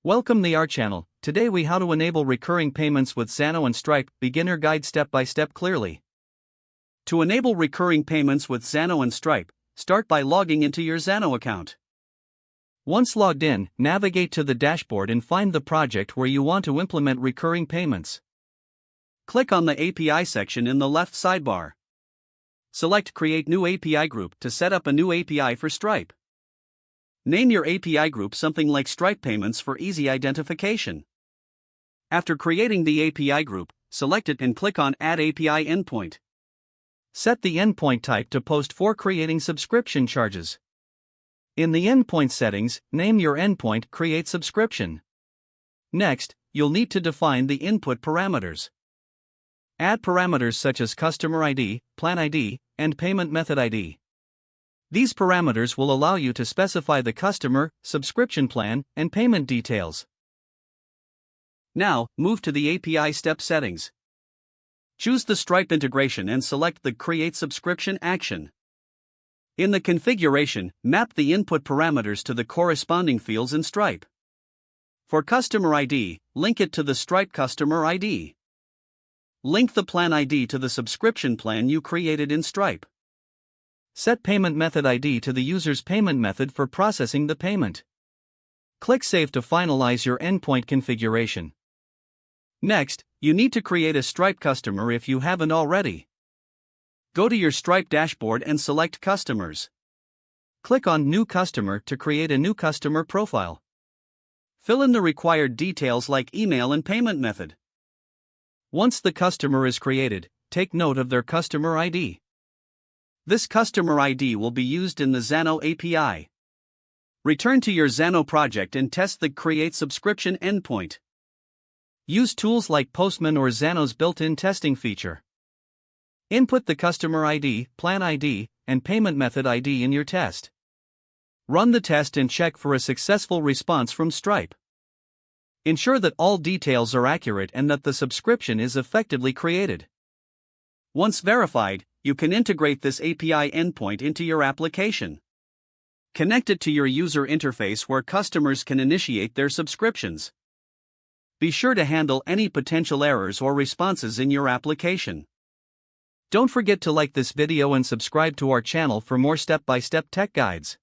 Welcome to our channel. Today we how to enable recurring payments with Xano and Stripe, beginner guide step by step clearly. To enable recurring payments with Xano and Stripe, start by logging into your Xano account. Once logged in, navigate to the dashboard and find the project where you want to implement recurring payments. Click on the API section in the left sidebar. Select Create New API Group to set up a new API for Stripe. Name your API group something like Stripe Payments for easy identification. After creating the API group, select it and click on Add API Endpoint. Set the endpoint type to post for creating subscription charges. In the endpoint settings, name your endpoint Create Subscription. Next, you'll need to define the input parameters. Add parameters such as Customer ID, Plan ID, and Payment Method ID. These parameters will allow you to specify the customer, subscription plan, and payment details. Now, move to the API step settings. Choose the Stripe integration and select the Create Subscription action. In the configuration, map the input parameters to the corresponding fields in Stripe. For Customer ID, link it to the Stripe Customer ID. Link the Plan ID to the subscription plan you created in Stripe. Set Payment Method ID to the user's payment method for processing the payment. Click Save to finalize your endpoint configuration. Next, you need to create a Stripe customer if you haven't already. Go to your Stripe dashboard and select Customers. Click on New Customer to create a new customer profile. Fill in the required details like email and payment method. Once the customer is created, take note of their customer ID. This customer ID will be used in the Xano API. Return to your Xano project and test the Create Subscription endpoint. Use tools like Postman or Xano's built-in testing feature. Input the customer ID, plan ID, and payment method ID in your test. Run the test and check for a successful response from Stripe. Ensure that all details are accurate and that the subscription is effectively created. Once verified, you can integrate this API endpoint into your application. Connect it to your user interface where customers can initiate their subscriptions. Be sure to handle any potential errors or responses in your application. Don't forget to like this video and subscribe to our channel for more step-by-step tech guides.